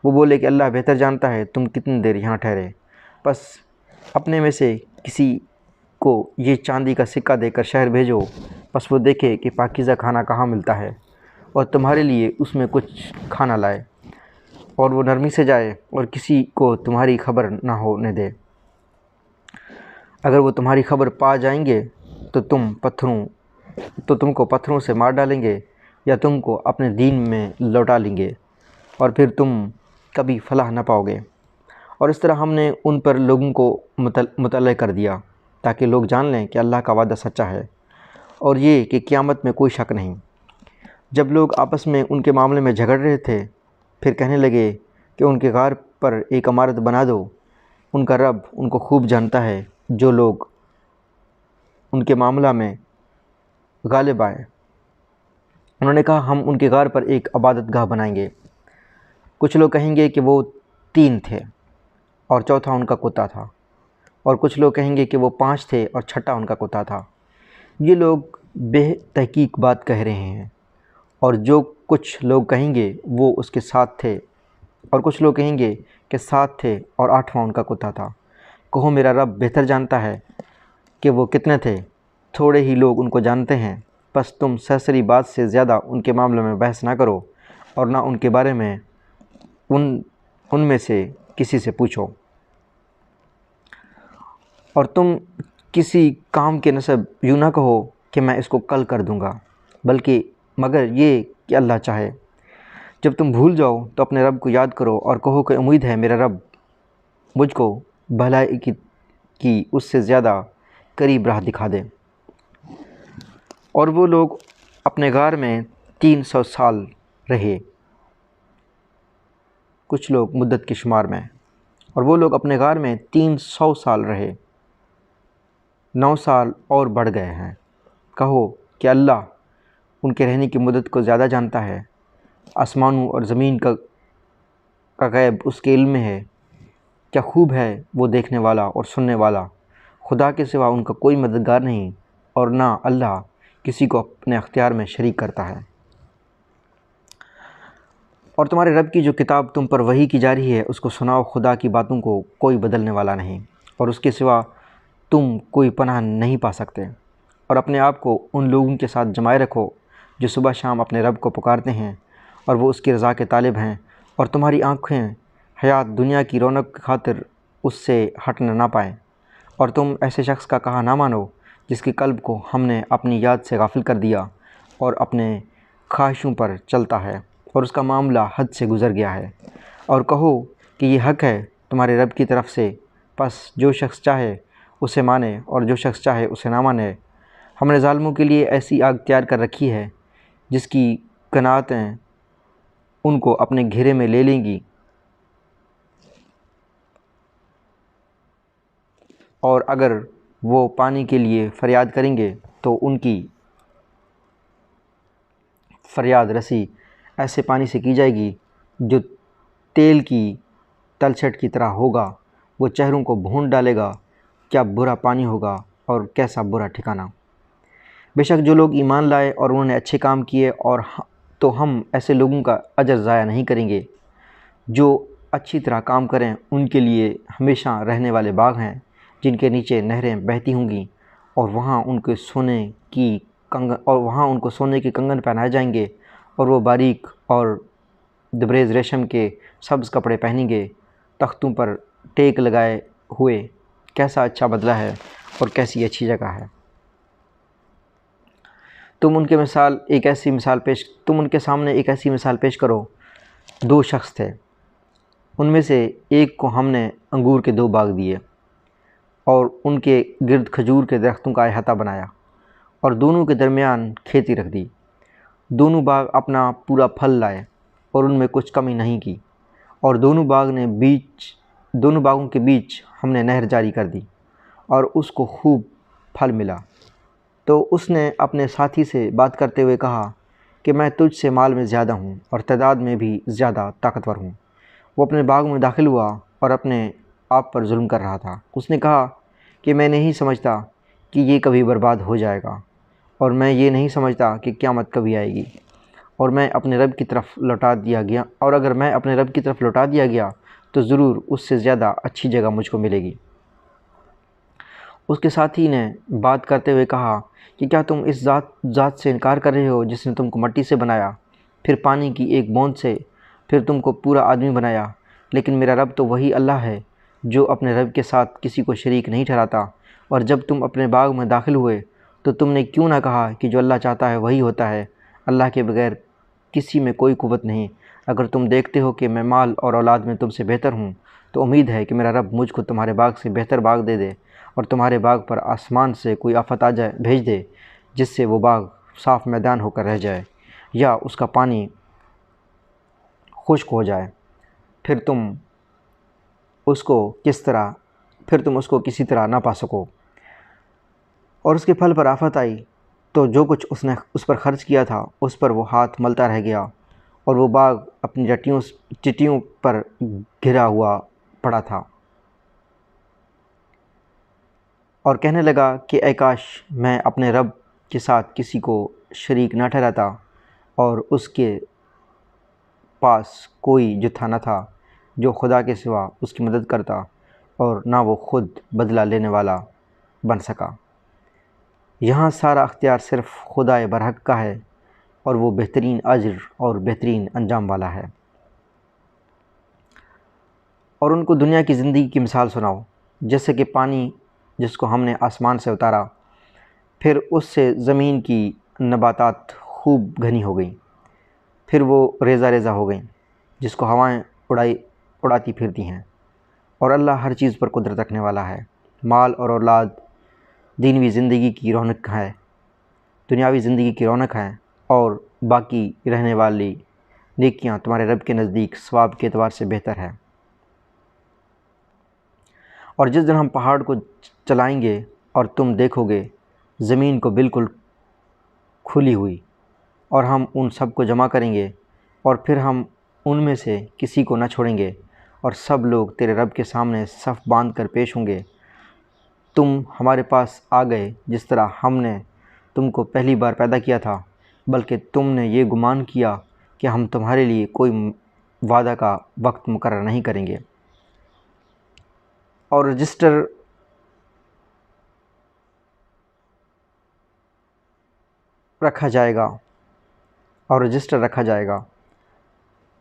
وہ بولے کہ اللہ بہتر جانتا ہے تم کتنی دیر یہاں ٹھہرے۔ بس اپنے میں سے کسی کو یہ چاندی کا سکہ دے کر شہر بھیجو، بس وہ دیکھے کہ پاکیزہ کھانا کہاں ملتا ہے اور تمہارے لیے اس میں کچھ کھانا لائے، اور وہ نرمی سے جائے اور کسی کو تمہاری خبر نہ ہونے دے۔ اگر وہ تمہاری خبر پا جائیں گے تو تم کو پتھروں سے مار ڈالیں گے یا تم کو اپنے دین میں لوٹا لیں گے، اور پھر تم کبھی فلاح نہ پاؤ گے۔ اور اس طرح ہم نے ان پر لوگوں کو مطلع کر دیا تاکہ لوگ جان لیں کہ اللہ کا وعدہ سچا ہے، اور یہ کہ قیامت میں کوئی شک نہیں۔ جب لوگ آپس میں ان کے معاملے میں جھگڑ رہے تھے، پھر کہنے لگے کہ ان کے غار پر ایک عمارت بنا دو، ان کا رب ان کو خوب جانتا ہے جو لوگ ان کے معاملہ میں غالب آئے۔ انہوں نے کہا ہم ان کے غار پر ایک عبادت گاہ بنائیں گے۔ کچھ لوگ کہیں گے کہ وہ 3 تھے اور چوتھا ان کا کتا تھا، اور کچھ لوگ کہیں گے کہ وہ 5 تھے اور چھٹا ان کا کتا تھا۔ یہ لوگ بے تحقیق بات کہہ رہے ہیں، اور جو کچھ لوگ کہیں گے وہ اس کے 7 تھے، اور کچھ لوگ کہیں گے کہ 7 تھے اور 8واں ان کا کتا تھا۔ کہو میرا رب بہتر جانتا ہے کہ وہ کتنے تھے، تھوڑے ہی لوگ ان کو جانتے ہیں۔ بس تم سرسری بات سے زیادہ ان کے معاملے میں بحث نہ کرو، اور نہ ان کے بارے میں ان میں سے کسی سے پوچھو۔ اور تم کسی کام کے نسب یوں نہ کہو کہ میں اس کو کل کر دوں گا، بلکہ مگر یہ کہ اللہ چاہے۔ جب تم بھول جاؤ تو اپنے رب کو یاد کرو اور کہو کہ امید ہے میرا رب مجھ کو بھلائی کی اس سے زیادہ قریب راہ دکھا دے۔ اور وہ لوگ اپنے غار میں 300 سال رہے، کچھ لوگ مدت کے شمار میں، اور وہ لوگ اپنے غار میں 300 سال رہے، 9 سال اور بڑھ گئے ہیں۔ کہو کہ اللہ ان کے رہنے کی مدت کو زیادہ جانتا ہے، آسمانوں اور زمین کا غیب اس کے علم میں ہے، کیا خوب ہے وہ دیکھنے والا اور سننے والا۔ خدا کے سوا ان کا کوئی مددگار نہیں، اور نہ اللہ کسی کو اپنے اختیار میں شریک کرتا ہے۔ اور تمہارے رب کی جو کتاب تم پر وحی کی جا رہی ہے اس کو سناؤ، خدا کی باتوں کو کوئی بدلنے والا نہیں، اور اس کے سوا تم کوئی پناہ نہیں پا سکتے۔ اور اپنے آپ کو ان لوگوں کے ساتھ جمائے رکھو جو صبح شام اپنے رب کو پکارتے ہیں اور وہ اس کی رضا کے طالب ہیں، اور تمہاری آنکھیں حیات دنیا کی رونق کی خاطر اس سے ہٹنا نہ پائیں، اور تم ایسے شخص کا کہا نہ مانو جس کے قلب کو ہم نے اپنی یاد سے غافل کر دیا اور اپنے خواہشوں پر چلتا ہے اور اس کا معاملہ حد سے گزر گیا ہے۔ اور کہو کہ یہ حق ہے تمہارے رب کی طرف سے، پس جو شخص چاہے اسے مانے اور جو شخص چاہے اسے نہ مانے۔ ہم نے ظالموں کے لیے ایسی آگ تیار کر رکھی ہے جس کی قناعتیں ان کو اپنے گھیرے میں لے لیں گی، اور اگر وہ پانی کے لیے فریاد کریں گے تو ان کی فریاد رسی ایسے پانی سے کی جائے گی جو تیل کی تلچھٹ کی طرح ہوگا، وہ چہروں کو بھون ڈالے گا۔ کیا برا پانی ہوگا اور کیسا برا ٹھکانہ۔ بے شک جو لوگ ایمان لائے اور انہوں نے اچھے کام کیے تو ہم ایسے لوگوں کا اجر ضائع نہیں کریں گے۔ جو اچھی طرح کام کریں ان کے لیے ہمیشہ رہنے والے باغ ہیں جن کے نیچے نہریں بہتی ہوں گی، اور وہاں ان کو سونے کے کنگن پہنائے جائیں گے، اور وہ باریک اور دبریز ریشم کے سبز کپڑے پہنیں گے، تختوں پر ٹیک لگائے ہوئے۔ کیسا اچھا بدلہ ہے اور کیسی اچھی جگہ ہے۔ تم ان کے سامنے ایک ایسی مثال پیش کرو، دو شخص تھے، ان میں سے ایک کو ہم نے انگور کے 2 باغ دیے اور ان کے گرد کھجور کے درختوں کا احاطہ بنایا، اور دونوں کے درمیان کھیتی رکھ دی۔ دونوں باغ اپنا پورا پھل لائے اور ان میں کچھ کمی نہیں کی، اور دونوں باغوں کے بیچ ہم نے نہر جاری کر دی، اور اس کو خوب پھل ملا۔ تو اس نے اپنے ساتھی سے بات کرتے ہوئے کہا کہ میں تجھ سے مال میں زیادہ ہوں اور تعداد میں بھی زیادہ طاقتور ہوں۔ وہ اپنے باغ میں داخل ہوا اور اپنے آپ پر ظلم کر رہا تھا۔ اس نے کہا کہ میں نہیں سمجھتا کہ یہ کبھی برباد ہو جائے گا، اور میں یہ نہیں سمجھتا کہ قیامت کبھی آئے گی، اور اگر میں اپنے رب کی طرف لوٹا دیا گیا تو ضرور اس سے زیادہ اچھی جگہ مجھ کو ملے گی۔ اس کے ساتھی نے بات کرتے ہوئے کہا کہ کیا تم اس ذات سے انکار کر رہے ہو جس نے تم کو مٹی سے بنایا، پھر پانی کی ایک بوند سے، پھر تم کو پورا آدمی بنایا؟ لیکن میرا رب تو وہی اللہ ہے جو اپنے رب کے ساتھ کسی کو شریک نہیں ٹھہراتا۔ اور جب تم اپنے باغ میں داخل ہوئے تو تم نے کیوں نہ کہا کہ جو اللہ چاہتا ہے وہی ہوتا ہے، اللہ کے بغیر کسی میں کوئی قوت نہیں۔ اگر تم دیکھتے ہو کہ میں مال اور اولاد میں تم سے بہتر ہوں تو امید ہے کہ میرا رب مجھ کو تمہارے باغ سے بہتر باغ دے دے، اور تمہارے باغ پر آسمان سے کوئی آفت بھیج دے جس سے وہ باغ صاف میدان ہو کر رہ جائے، یا اس کا پانی خشک ہو جائے، پھر تم اس کو کسی طرح نہ پا سکو۔ اور اس کے پھل پر آفت آئی تو جو کچھ اس نے اس پر خرچ کیا تھا اس پر وہ ہاتھ ملتا رہ گیا، اور وہ باغ اپنی چٹیوں پر گھرا ہوا پڑا تھا، اور کہنے لگا کہ اے کاش میں اپنے رب کے ساتھ کسی کو شریک نہ ٹھہراتا، اور اس کے پاس کوئی جتھا نہ تھا جو خدا کے سوا اس کی مدد کرتا، اور نہ وہ خود بدلہ لینے والا بن سکا۔ یہاں سارا اختیار صرف خدا برحق کا ہے، اور وہ بہترین اجر اور بہترین انجام والا ہے۔ اور ان کو دنیا کی زندگی کی مثال سناؤ، جیسے کہ پانی جس کو ہم نے آسمان سے اتارا، پھر اس سے زمین کی نباتات خوب گھنی ہو گئیں، پھر وہ ریزہ ریزہ ہو گئیں جس کو ہوائیں اڑاتی پھرتی ہیں۔ اور اللہ ہر چیز پر قدرت رکھنے والا ہے۔ مال اور اولاد دنیاوی زندگی کی رونق ہے، اور باقی رہنے والی نیکیاں تمہارے رب کے نزدیک ثواب کے اعتبار سے بہتر ہے۔ اور جس دن ہم پہاڑ کو چلائیں گے اور تم دیکھو گے زمین کو بالکل کھلی ہوئی، اور ہم ان سب کو جمع کریں گے، اور پھر ہم ان میں سے کسی کو نہ چھوڑیں گے، اور سب لوگ تیرے رب کے سامنے صف باندھ کر پیش ہوں گے۔ تم ہمارے پاس آ گئے جس طرح ہم نے تم کو پہلی بار پیدا کیا تھا، بلکہ تم نے یہ گمان کیا کہ ہم تمہارے لیے کوئی وعدہ کا وقت مقرر نہیں کریں گے۔ اور رجسٹر رکھا جائے گا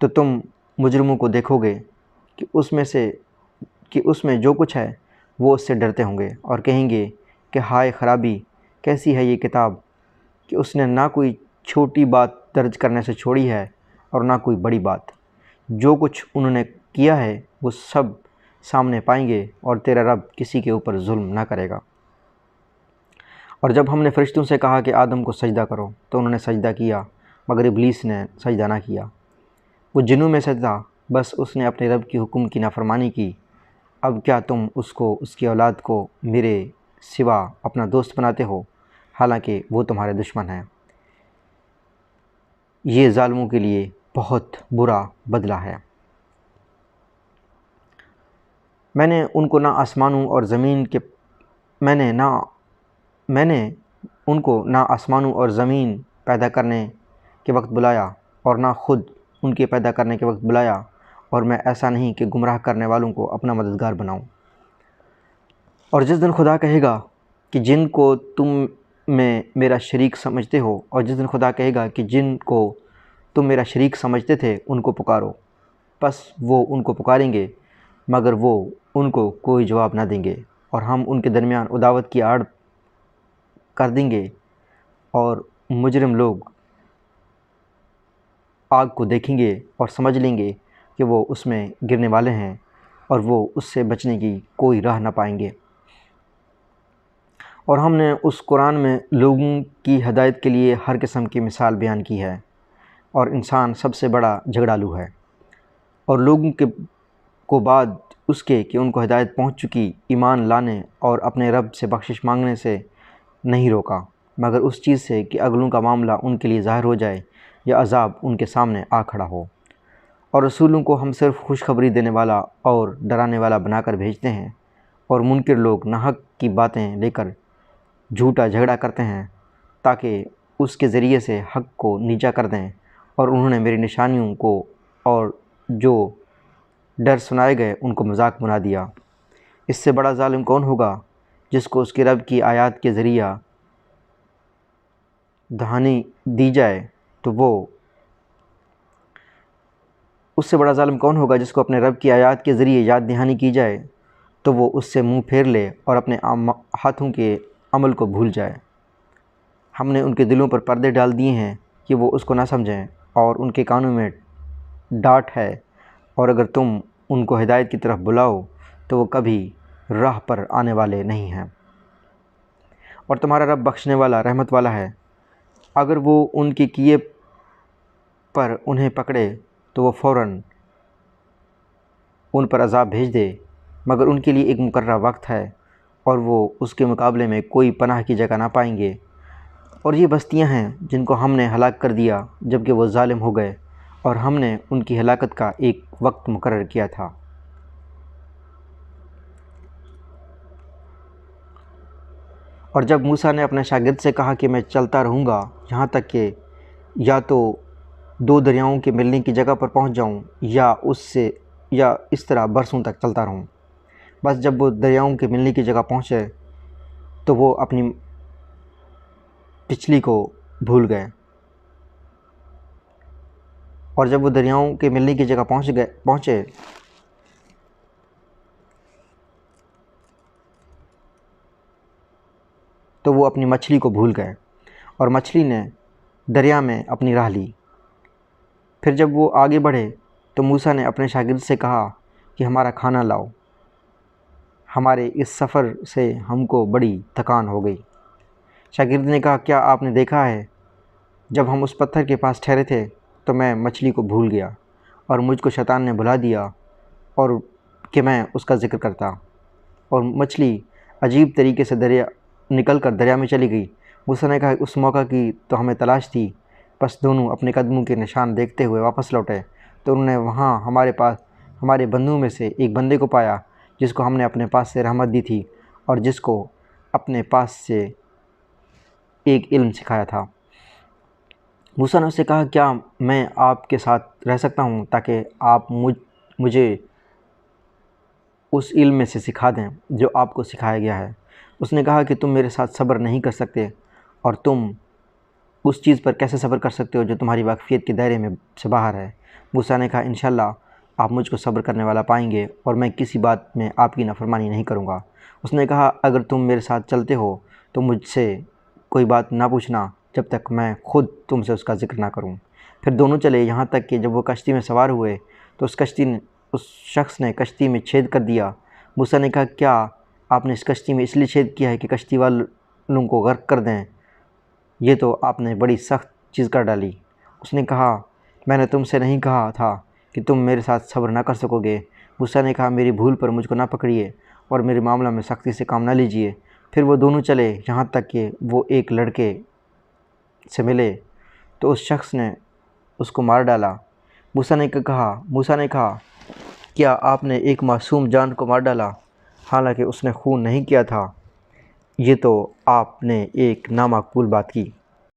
تو تم مجرموں کو دیکھو گے کہ اس میں جو کچھ ہے وہ اس سے ڈرتے ہوں گے، اور کہیں گے کہ ہائے خرابی، کیسی ہے یہ کتاب کہ اس نے نہ کوئی چھوٹی بات درج کرنے سے چھوڑی ہے اور نہ کوئی بڑی بات۔ جو کچھ انہوں نے کیا ہے وہ سب سامنے پائیں گے، اور تیرا رب کسی کے اوپر ظلم نہ کرے گا۔ اور جب ہم نے فرشتوں سے کہا کہ آدم کو سجدہ کرو تو انہوں نے سجدہ کیا، مگر ابلیس نے سجدہ نہ کیا۔ وہ جنوں میں سے تھا، بس اس نے اپنے رب کی حکم کی نافرمانی کی۔ اب کیا تم اس کی اولاد کو میرے سوا اپنا دوست بناتے ہو، حالانکہ وہ تمہارے دشمن ہیں؟ یہ ظالموں کے لیے بہت برا بدلہ ہے۔ میں نے ان کو نہ آسمانوں اور زمین پیدا کرنے کے وقت بلایا، اور نہ خود ان کے پیدا کرنے کے وقت بلایا، اور میں ایسا نہیں کہ گمراہ کرنے والوں کو اپنا مددگار بناؤں۔ اور جس دن خدا کہے گا کہ جن کو تم میں میرا شریک سمجھتے ہو، اور جس دن خدا کہے گا کہ جن کو تم میرا شریک سمجھتے تھے ان کو پکارو، پس وہ ان کو پکاریں گے، مگر وہ ان کو کوئی جواب نہ دیں گے، اور ہم ان کے درمیان عداوت کی آڑ کر دیں گے، اور مجرم لوگ آگ کو دیکھیں گے اور سمجھ لیں گے کہ وہ اس میں گرنے والے ہیں، اور وہ اس سے بچنے کی کوئی راہ نہ پائیں گے۔ اور ہم نے اس قرآن میں لوگوں کی ہدایت کے لیے ہر قسم کی مثال بیان کی ہے، اور انسان سب سے بڑا جھگڑالو ہے، اور لوگوں کو بعد اس کے کہ ان کو ہدایت پہنچ چکی ایمان لانے اور اپنے رب سے بخشش مانگنے سے نہیں روکا، مگر اس چیز سے کہ اگلوں کا معاملہ ان کے لیے ظاہر ہو جائے یا عذاب ان کے سامنے آ کھڑا ہو۔ اور رسولوں کو ہم صرف خوشخبری دینے والا اور ڈرانے والا بنا کر بھیجتے ہیں، اور منکر لوگ ناحق کی باتیں لے کر جھوٹا جھگڑا کرتے ہیں تاکہ اس کے ذریعے سے حق کو نیچا کر دیں، اور انہوں نے میری نشانیوں کو اور جو ڈر سنائے گئے ان کو مذاق بنا دیا۔ اس سے بڑا ظالم کون ہوگا جس کو اس کے رب کی آیات کے ذریعہ دہانی دی جائے تو وہ اس سے بڑا ظالم کون ہوگا جس کو اپنے رب کی آیات کے ذریعے یاد دہانی کی جائے تو وہ اس سے منہ پھیر لے اور اپنے ہاتھوں کے عمل کو بھول جائے۔ ہم نے ان کے دلوں پر پردے ڈال دیے ہیں کہ وہ اس کو نہ سمجھیں، اور ان کے کانوں میں ڈانٹ ہے، اور اگر تم ان کو ہدایت کی طرف بلاؤ تو وہ کبھی راہ پر آنے والے نہیں ہیں۔ اور تمہارا رب بخشنے والا رحمت والا ہے، اگر وہ ان کے کیے پر انہیں پکڑے تو وہ فوراً ان پر عذاب بھیج دے، مگر ان کے لیے ایک مقررہ وقت ہے، اور وہ اس کے مقابلے میں کوئی پناہ کی جگہ نہ پائیں گے۔ اور یہ بستیاں ہیں جن کو ہم نے ہلاک کر دیا جب کہ وہ ظالم ہو گئے، اور ہم نے ان کی ہلاکت کا ایک وقت مقرر کیا تھا۔ اور جب موسیٰ نے اپنے شاگرد سے کہا کہ میں چلتا رہوں گا یہاں تک کہ یا تو دو دریاؤں کے ملنے کی جگہ پر پہنچ جاؤں یا اس طرح برسوں تک چلتا رہوں، بس جب وہ دریاؤں کے ملنے کی جگہ پہنچے تو وہ اپنی پچھلی کو بھول گئے، اور جب وہ دریاؤں کے ملنے کی جگہ پہنچے تو وہ اپنی مچھلی کو بھول گئے، اور مچھلی نے دریا میں اپنی راہ لی۔ پھر جب وہ آگے بڑھے تو موسیٰ نے اپنے شاگرد سے کہا کہ ہمارا کھانا لاؤ، ہمارے اس سفر سے ہم کو بڑی تھکان ہو گئی۔ شاگرد نے کہا کیا آپ نے دیکھا ہے جب ہم اس پتھر کے پاس ٹھہرے تھے تو میں مچھلی کو بھول گیا، اور مجھ کو شیطان نے بھلا دیا اور کہ میں اس کا ذکر کرتا، اور مچھلی عجیب طریقے سے نکل کر دریا میں چلی گئی، موسیٰ نے کہا اس موقع کی تو ہمیں تلاش تھی، بس دونوں اپنے قدموں کے نشان دیکھتے ہوئے واپس لوٹے تو انہوں نے وہاں ہمارے بندوں میں سے ایک بندے کو پایا جس کو ہم نے اپنے پاس سے رحمت دی تھی اور جس کو اپنے پاس سے ایک علم سکھایا تھا۔ موسیٰ نے اس سے کہا کیا میں آپ کے ساتھ رہ سکتا ہوں تاکہ آپ مجھے اس علم میں سے سکھا دیں جو آپ کو سکھایا گیا ہے۔ اس نے کہا کہ تم میرے ساتھ صبر نہیں کر سکتے، اور تم اس چیز پر کیسے صبر کر سکتے ہو جو تمہاری واقفیت کے دائرے میں سے باہر ہے۔ موسیٰ نے کہا انشاءاللہ آپ مجھ کو صبر کرنے والا پائیں گے اور میں کسی بات میں آپ کی نافرمانی نہیں کروں گا۔ اس نے کہا اگر تم میرے ساتھ چلتے ہو تو مجھ سے کوئی بات نہ پوچھنا جب تک میں خود تم سے اس کا ذکر نہ کروں۔ پھر دونوں چلے یہاں تک کہ جب وہ کشتی میں سوار ہوئے تو اس شخص نے کشتی میں چھید کر دیا۔ موسیٰ نے کہا کیا آپ نے اس کشتی میں اس لیے چھید کیا ہے کہ کشتی والوں کو غرق کر دیں؟ یہ تو آپ نے بڑی سخت چیز کر ڈالی۔ اس نے کہا میں نے تم سے نہیں کہا تھا کہ تم میرے ساتھ صبر نہ کر سکو گے۔ موسیٰ نے کہا میری بھول پر مجھ کو نہ پکڑیے اور میرے معاملہ میں سختی سے کام نہ لیجیے۔ پھر وہ دونوں چلے یہاں تک کہ وہ ایک لڑکے سے ملے تو اس شخص نے اس کو مار ڈالا۔ موسیٰ نے کہا کیا آپ نے ایک معصوم جان کو مار ڈالا حالانکہ اس نے خون نہیں کیا تھا؟ یہ تو آپ نے ایک نامعقول بات کی۔